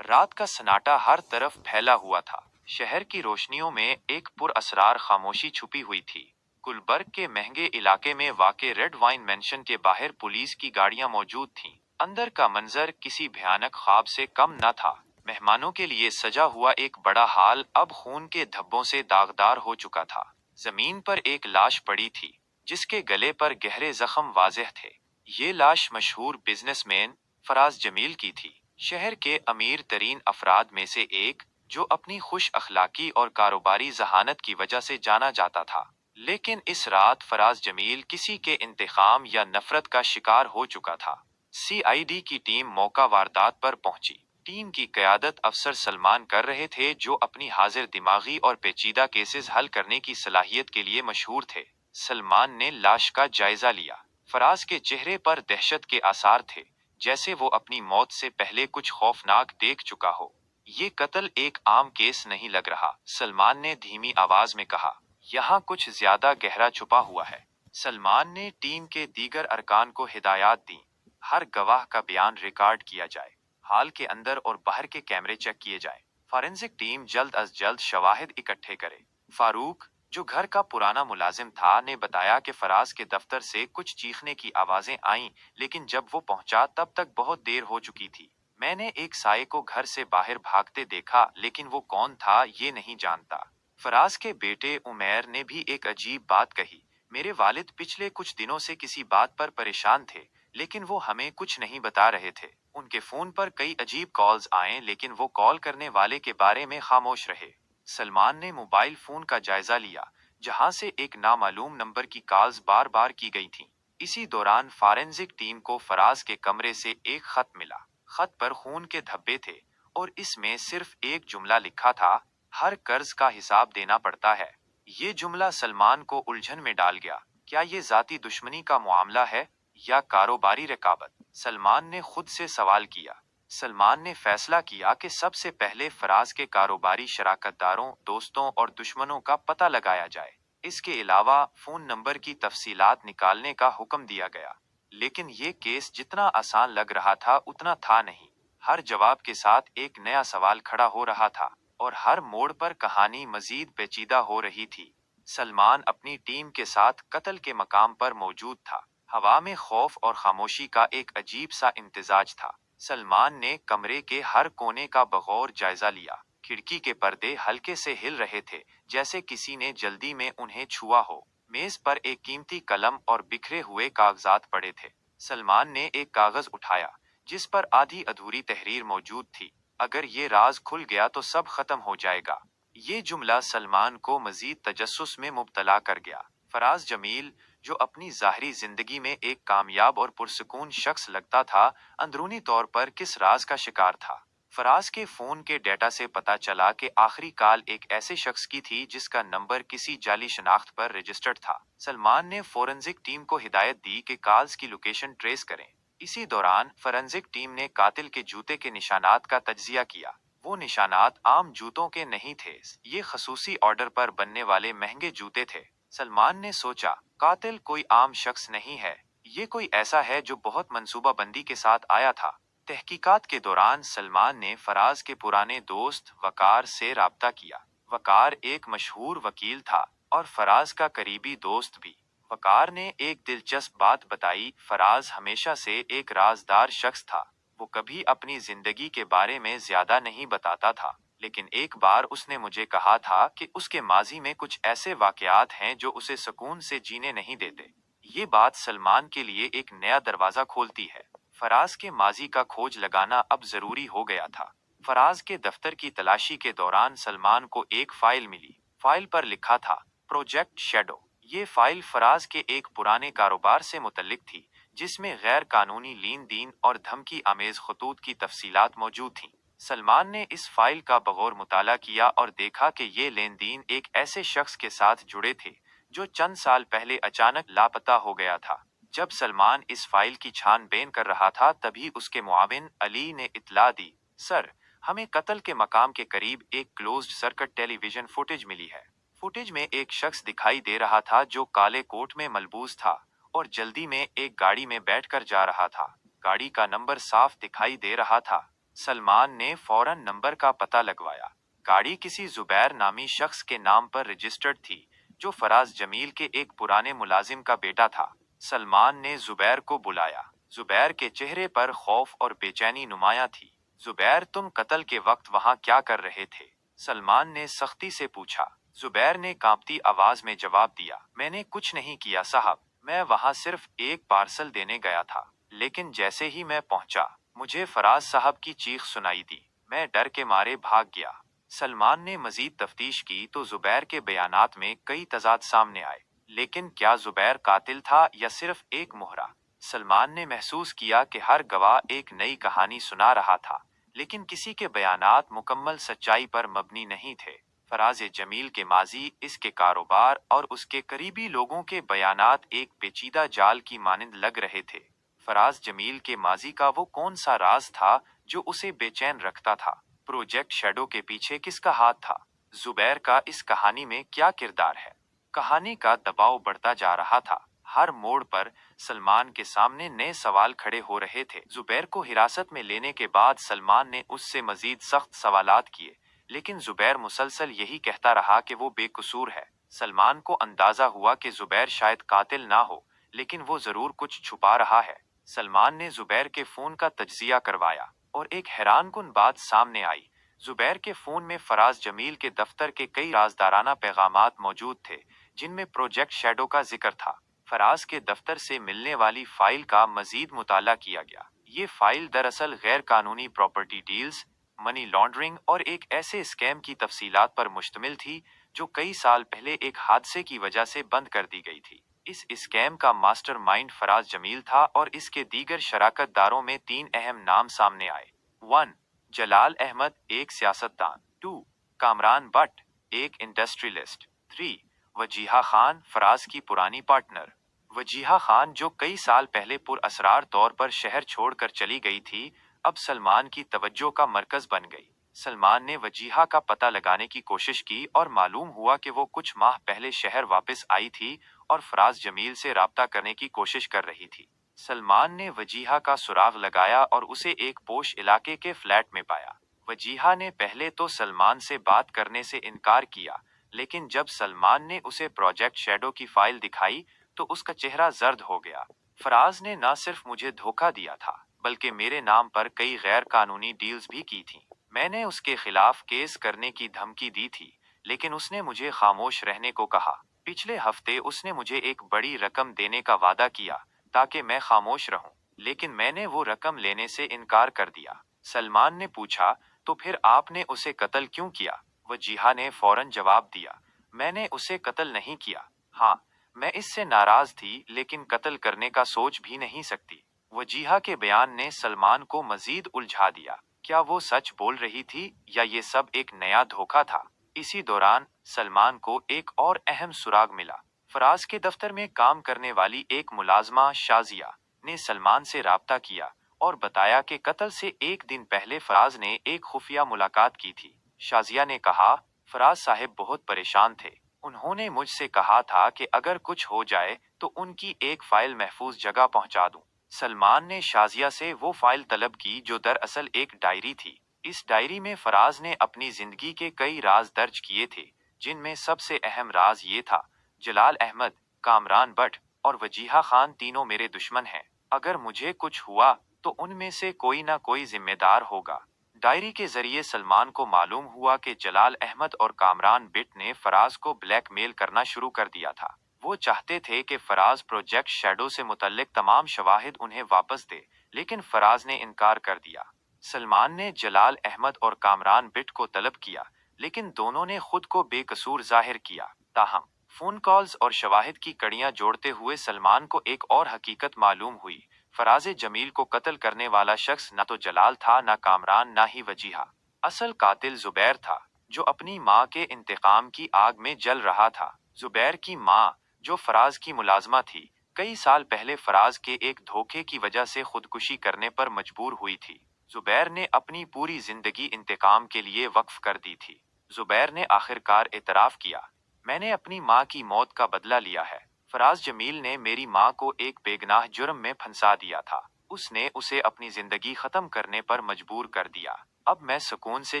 रात का सन्नाटा हर तरफ फैला हुआ था। शहर की रोशनियों में एक पुरअसरार खामोशी छुपी हुई थी। गुलबर्ग के महंगे इलाके में वाक़े रेड वाइन मेंशन के बाहर पुलिस की गाड़ियां मौजूद थीं। अंदर का मंजर किसी भयानक ख्वाब से कम न था। मेहमानों के लिए सजा हुआ एक बड़ा हाल अब खून के धब्बों से दागदार हो चुका था। जमीन पर एक लाश पड़ी थी, जिसके गले पर गहरे जख्म वाज़ेह थे। ये लाश मशहूर बिजनेसमैन फराज जमील की थी, शहर के अमीर तरीन अफराद में से एक, जो अपनी खुश अखलाकी और कारोबारी जहानत की वजह से जाना जाता था। लेकिन इस रात फराज जमील किसी के इंतकाम या नफरत का शिकार हो चुका था। सीआईडी की टीम मौका वारदात पर पहुंची। टीम की क़यादत अफसर सलमान कर रहे थे, जो अपनी हाजिर दिमागी और पेचीदा केसेस हल करने की सलाहियत के लिए मशहूर थे। सलमान ने लाश का जायजा लिया। फराज के चेहरे पर दहशत के आसार थे, जैसे वो अपनी मौत से पहले कुछ खौफनाक देख चुका हो। ये कत्ल एक आम केस नहीं लग रहा, सलमान ने धीमी आवाज में कहा। यहाँ कुछ ज्यादा गहरा छुपा हुआ है। सलमान ने टीम के दीगर अरकान को हिदायत दी। हर गवाह का बयान रिकॉर्ड किया जाए। हाल के अंदर और बाहर के कैमरे चेक किए जाएं। फॉरेंसिक टीम जल्द अज जल्द शवाहिद इकट्ठे करे। फारूक, जो घर का पुराना मुलाजिम था, ने बताया कि फराज के दफ्तर से कुछ चीखने की आवाजें आईं, लेकिन जब वो पहुंचा तब तक बहुत देर हो चुकी थी। मैंने एक साये को घर से बाहर भागते देखा, लेकिन वो कौन था ये नहीं जानता। फराज के बेटे उमैर ने भी एक अजीब बात कही। मेरे वालिद पिछले कुछ दिनों से किसी बात पर परेशान थे, लेकिन वो हमें कुछ नहीं बता रहे थे। उनके फोन पर कई अजीब कॉल्स आए, लेकिन वो कॉल करने वाले के बारे में खामोश रहे। सलमान ने मोबाइल फोन का जायजा लिया, जहां से एक नामालूम नंबर की कॉल्स बार बार की गई थीं। इसी दौरान फॉरेंसिक टीम को फराज के कमरे से एक खत मिला। खत पर खून के धब्बे थे और इसमें सिर्फ एक जुमला लिखा था, हर कर्ज का हिसाब देना पड़ता है। ये जुमला सलमान को उलझन में डाल गया। क्या ये जाती दुश्मनी का मामला है या कारोबारी रकाबत? सलमान ने खुद से सवाल किया। सलमान ने फैसला किया कि सबसे पहले फराज के कारोबारी शराकतदारों, दोस्तों और दुश्मनों का पता लगाया जाए। इसके अलावा फोन नंबर की तफसीलात निकालने का हुक्म दिया गया। लेकिन ये केस जितना आसान लग रहा था उतना था नहीं। हर जवाब के साथ एक नया सवाल खड़ा हो रहा था और हर मोड़ पर कहानी मजीद पेचीदा हो रही थी। सलमान अपनी टीम के साथ कत्ल के मकाम पर मौजूद था। हवा में खौफ और खामोशी का एक अजीब सा इम्तिजाज था। सलमान ने कमरे के हर कोने का बगौर जायजा लिया। खिड़की के पर्दे हल्के से हिल रहे थे, जैसे किसी ने जल्दी में उन्हें छुआ हो। मेज पर एक कीमती कलम और बिखरे हुए कागजात पड़े थे। सलमान ने एक कागज उठाया, जिस पर आधी अधूरी तहरीर मौजूद थी। अगर ये राज खुल गया तो सब खत्म हो जाएगा। ये जुमला सलमान को मजीद तजस्सुस में मुब्तला कर गया। फराज जमील, जो अपनी ज़ाहरी जिंदगी में एक कामयाब और पुरसुकून शख्स लगता था, अंदरूनी तौर पर किस राज का शिकार था। फराज के फोन के डेटा से पता चला कि आखिरी कॉल एक ऐसे शख्स की थी जिसका नंबर किसी जाली शनाख्त पर रजिस्टर्ड था। सलमान ने फोरेंसिक टीम को हिदायत दी कि कॉल्स की लोकेशन ट्रेस करें। इसी दौरान फोरेंसिक टीम ने कातिल के जूते के निशानात का तज्जिया किया। वो निशानात आम जूतों के नहीं थे, ये खसूसी ऑर्डर पर बनने वाले महंगे जूते थे। सलमान ने सोचा, कातिल कोई आम शख्स नहीं है, ये कोई ऐसा है जो बहुत मंसूबाबंदी के साथ आया था। तहकीकात के दौरान सलमान ने फराज के पुराने दोस्त वकार से राब्ता किया। वकार एक मशहूर वकील था और फराज का करीबी दोस्त भी। वकार ने एक दिलचस्प बात बताई, फराज हमेशा से एक राजदार शख्स था। वो कभी अपनी जिंदगी के बारे में ज्यादा नहीं बताता था, लेकिन एक बार उसने मुझे कहा था कि उसके माजी में कुछ ऐसे वाकयात हैं जो उसे सुकून से जीने नहीं देते। ये बात सलमान के लिए एक नया दरवाजा खोलती है। फराज के माजी का खोज लगाना अब जरूरी हो गया था। फराज के दफ्तर की तलाशी के दौरान सलमान को एक फाइल मिली। फाइल पर लिखा था, प्रोजेक्ट शेडो। ये फाइल फराज के एक पुराने कारोबार से मुतल्लिक थी, जिसमें गैर कानूनी लेन देन और धमकी आमेज खतूत की तफसीलात मौजूद थीं। सलमान ने इस फाइल का बगौर मुताला किया और देखा कि ये लेन देन एक ऐसे शख्स के साथ जुड़े थे, जो चंद साल पहले अचानक लापता हो गया था। जब सलमान इस फाइल की छानबीन कर रहा था, तभी उसके मुआविन अली ने इत्तला दी, सर, हमें कत्ल के मकाम के करीब एक क्लोज्ड सर्किट टेलीविजन फुटेज मिली है। फुटेज में एक शख्स दिखाई दे रहा था जो काले कोट में मलबूस था और जल्दी में एक गाड़ी में बैठकर जा रहा था। गाड़ी का नंबर साफ दिखाई दे रहा था। सलमान ने फौरन नंबर का पता लगवाया। गाड़ी किसी जुबैर नामी शख्स के नाम पर रजिस्टर्ड थी, जो फराज जमील के एक पुराने मुलाजिम का बेटा था। सलमान ने जुबैर को बुलाया। जुबैर के चेहरे पर खौफ और बेचैनी नुमाया थी। जुबैर, तुम कत्ल के वक्त वहां क्या कर रहे थे? सलमान ने सख्ती से पूछा। जुबैर ने कांपती आवाज में जवाब दिया, मैंने कुछ नहीं किया साहब, मैं वहां सिर्फ एक पार्सल देने गया था। लेकिन जैसे ही मैं पहुंचा, मुझे फराज साहब की चीख सुनाई दी। मैं डर के मारे भाग गया। सलमान ने मजीद तफ्तीश की तो जुबैर के बयानात में कई तजाद सामने आए। लेकिन क्या जुबैर कातिल था या सिर्फ एक मोहरा? सलमान ने महसूस किया कि हर गवाह एक नई कहानी सुना रहा था, लेकिन किसी के बयानात मुकम्मल सच्चाई पर मबनी नहीं थे। फराज जमील के माजी, इसके कारोबार और उसके करीबी लोगों के बयानात एक पेचीदा जाल की मानिंद लग रहे थे। फराज जमील के माजी का वो कौन सा राज था जो उसे बेचैन रखता था? प्रोजेक्ट शैडो के पीछे किसका हाथ था? जुबैर का इस कहानी में क्या किरदार है? कहानी का दबाव बढ़ता जा रहा था। हर मोड़ पर सलमान के सामने नए सवाल खड़े हो रहे थे। जुबैर को हिरासत में लेने के बाद सलमान ने उससे मजीद सख्त सवालात किए, लेकिन जुबैर मुसलसल यही कहता रहा कि वो बेकसूर है। सलमान को अंदाजा हुआ कि जुबैर शायद कातिल ना हो, लेकिन वो जरूर कुछ छुपा रहा है। सलमान ने जुबैर के फोन का तज्जिया करवाया और एक हैरानकुन बात सामने आई। जुबैर के फोन में फराज जमील के दफ्तर के कई राजदाराना पैगामात मौजूद थे, जिनमें प्रोजेक्ट शैडो का जिक्र था। फराज के दफ्तर से मिलने वाली फाइल का मजीद मुताला किया गया। ये फाइल दरअसल गैर कानूनी प्रॉपर्टी डील्स, मनी लॉन्ड्रिंग और एक ऐसे स्कैम की तफसीलात पर मुश्तमिल थी जो कई साल पहले एक हादसे की वजह से बंद कर दी गई थी। इस स्कैम का मास्टरमाइंड फराज जमील था और इसके दीगर शराकतदारों में 3 अहम नाम सामने आए। 1. जलाल अहमद, एक सियासतदान। 2. कामरान बट, एक इंडस्ट्रियलिस्ट। 3. वजीहा खान, फराज की पुरानी पार्टनर। वजीहा खान, जो कई साल पहले पुरअसरार तौर पर शहर छोड़कर चली गई थी, अब सलमान की तवज्जो का मरकज बन गई। सलमान ने वजीहा का पता लगाने की कोशिश की और मालूम हुआ कि वो कुछ माह पहले शहर वापस आई थी और फराज जमील से राब्ता करने की कोशिश कर रही थी। सलमान ने वजीहा का सुराग लगाया और उसे एक पोश इलाके के फ्लैट में पाया। वजीहा ने पहले तो सलमान से बात करने से इनकार किया, लेकिन जब सलमान ने उसे प्रोजेक्ट शैडो की फाइल दिखाई तो उसका चेहरा जर्द हो गया। फराज ने न सिर्फ मुझे धोखा दिया था, बल्कि मेरे नाम पर कई गैर कानूनी डील्स भी की थी। मैंने उसके खिलाफ केस करने की धमकी दी थी, लेकिन उसने मुझे खामोश रहने को कहा। पिछले हफ्ते उसने मुझे एक बड़ी रकम देने का वादा किया ताकि मैं खामोश रहूं, लेकिन मैंने वो रकम लेने से इनकार कर दिया। सलमान ने पूछा, तो फिर आपने उसे कत्ल क्यों किया? वजीहा ने फौरन जवाब दिया, मैंने उसे कत्ल नहीं किया। हाँ, मैं इससे नाराज थी, लेकिन कत्ल करने का सोच भी नहीं सकती। वजीहा के बयान ने सलमान को मजीद उलझा दिया। क्या वो सच बोल रही थी या ये सब एक नया धोखा था? इसी दौरान सलमान को एक और अहम सुराग मिला। फराज के दफ्तर में काम करने वाली एक मुलाजमा शाजिया ने सलमान से राब्ता किया और बताया कि कत्ल से एक दिन पहले फराज ने एक खुफिया मुलाकात की थी। शाजिया ने कहा, फराज साहब बहुत परेशान थे। उन्होंने मुझसे कहा था कि अगर कुछ हो जाए तो उनकी एक फाइल महफूज जगह पहुंचा दूं। सलमान ने शाजिया से वो फाइल तलब की जो दरअसल एक डायरी थी। इस डायरी में फराज ने अपनी जिंदगी के कई राज दर्ज किए थे, जिनमें सबसे अहम राज ये था, जलाल अहमद, कामरान बट और वजीहा खान तीनों मेरे दुश्मन हैं। अगर मुझे कुछ हुआ तो उनमें से कोई ना कोई जिम्मेदार होगा। डायरी के जरिए सलमान को मालूम हुआ कि जलाल अहमद और कामरान बिट ने फराज को ब्लैकमेल करना शुरू कर दिया था। वो चाहते थे कि फराज प्रोजेक्ट शैडो से मुतल्लिक तमाम शवाहिद उन्हें वापस दे, लेकिन फराज ने इनकार कर दिया। सलमान ने जलाल अहमद और कामरान बिट को तलब किया, लेकिन दोनों ने खुद को बेकसूर जाहिर किया। ताहम फोन कॉल्स और शवाहिद की कड़ियां जोड़ते हुए सलमान को एक और हकीकत मालूम हुई। फराज जमील को कत्ल करने वाला शख्स न तो जलाल था, न कामरान, न ही वजीहा। असल कातिल जुबैर था, जो अपनी माँ के इंतकाम की आग में जल रहा था। जुबैर की माँ, जो फराज की मुलाजमा थी, कई साल पहले फराज के एक धोखे की वजह से खुदकुशी करने पर मजबूर हुई थी। जुबैर ने अपनी पूरी जिंदगी इंतकाम के लिए वक्फ कर दी थी। जुबैर ने आखिरकार एतराफ किया, मैंने अपनी माँ की मौत का बदला लिया है। फराज जमील ने मेरी माँ को एक बेगनाह जुर्म में फंसा दिया था। اس نے اسے اپنی زندگی ختم کرنے پر مجبور کر دیا۔ اب میں سکون سے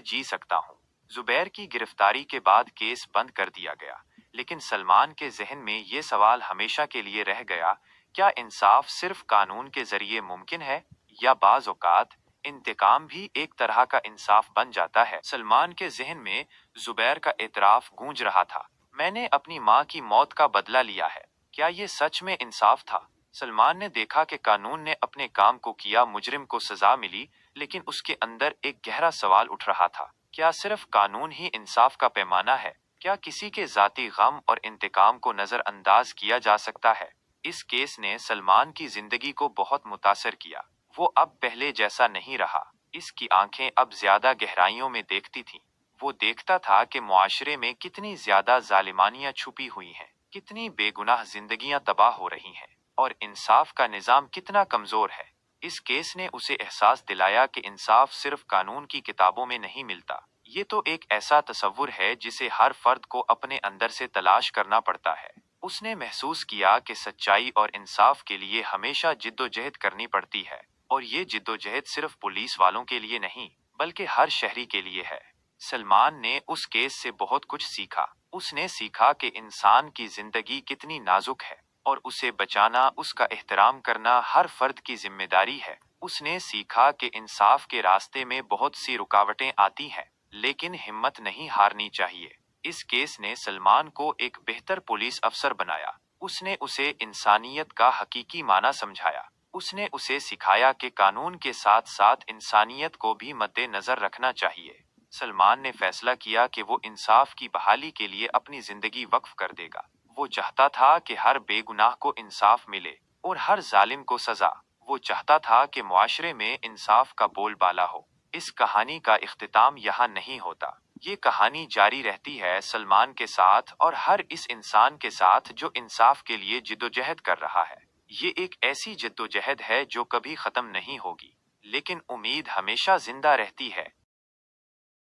جی سکتا ہوں۔ زبیر کی گرفتاری کے بعد کیس بند کر دیا گیا، لیکن سلمان کے ذہن میں یہ سوال ہمیشہ کے لیے رہ گیا، کیا انصاف صرف قانون کے ذریعے ممکن ہے، یا بعض اوقات انتقام بھی ایک طرح کا انصاف بن جاتا ہے؟ سلمان کے ذہن میں زبیر کا اعتراف گونج رہا تھا، میں نے اپنی ماں کی موت کا بدلہ لیا ہے، کیا یہ سچ میں انصاف تھا؟ سلمان نے دیکھا کہ قانون نے اپنے کام کو کیا، مجرم کو سزا ملی، لیکن اس کے اندر ایک گہرا سوال اٹھ رہا تھا، کیا صرف قانون ہی انصاف کا پیمانہ ہے؟ کیا کسی کے ذاتی غم اور انتقام کو نظر انداز کیا جا سکتا ہے؟ اس کیس نے سلمان کی زندگی کو بہت متاثر کیا۔ وہ اب پہلے جیسا نہیں رہا، اس کی آنکھیں اب زیادہ گہرائیوں میں دیکھتی تھیں۔ وہ دیکھتا تھا کہ معاشرے میں کتنی زیادہ ظالمانیاں چھپی ہوئی ہیں، کتنی بے گناہ زندگیاں تباہ ہو رہی ہیں، اور انصاف کا نظام کتنا کمزور ہے۔ اس کیس نے اسے احساس دلایا کہ انصاف صرف قانون کی کتابوں میں نہیں ملتا، یہ تو ایک ایسا تصور ہے جسے ہر فرد کو اپنے اندر سے تلاش کرنا پڑتا ہے۔ اس نے محسوس کیا کہ سچائی اور انصاف کے لیے ہمیشہ جد و جہد کرنی پڑتی ہے، اور یہ جد و جہد صرف پولیس والوں کے لیے نہیں، بلکہ ہر شہری کے لیے ہے۔ سلمان نے اس کیس سے بہت کچھ سیکھا۔ اس نے سیکھا کہ انسان کی زندگی کتنی نازک ہے، اور اسے بچانا، اس کا احترام کرنا ہر فرد کی ذمہ داری ہے۔ اس نے سیکھا کہ انصاف کے راستے میں بہت سی رکاوٹیں آتی ہیں، لیکن ہمت نہیں ہارنی چاہیے۔ اس کیس نے سلمان کو ایک بہتر پولیس افسر بنایا۔ اس نے اسے انسانیت کا حقیقی معنی سمجھایا۔ اس نے اسے سکھایا کہ قانون کے ساتھ ساتھ انسانیت کو بھی مد نظر رکھنا چاہیے۔ سلمان نے فیصلہ کیا کہ وہ انصاف کی بحالی کے لیے اپنی زندگی وقف کر دے گا۔ وہ چاہتا تھا کہ ہر بے گناہ کو انصاف ملے، اور ہر ظالم کو سزا۔ وہ چاہتا تھا کہ معاشرے میں انصاف کا بول بالا ہو۔ اس کہانی کا اختتام یہاں نہیں ہوتا۔ یہ کہانی جاری رہتی ہے سلمان کے ساتھ اور ہر اس انسان کے ساتھ جو انصاف کے لیے جدوجہد کر رہا ہے۔ یہ ایک ایسی جدوجہد ہے جو کبھی ختم نہیں ہوگی، لیکن امید ہمیشہ زندہ رہتی ہے۔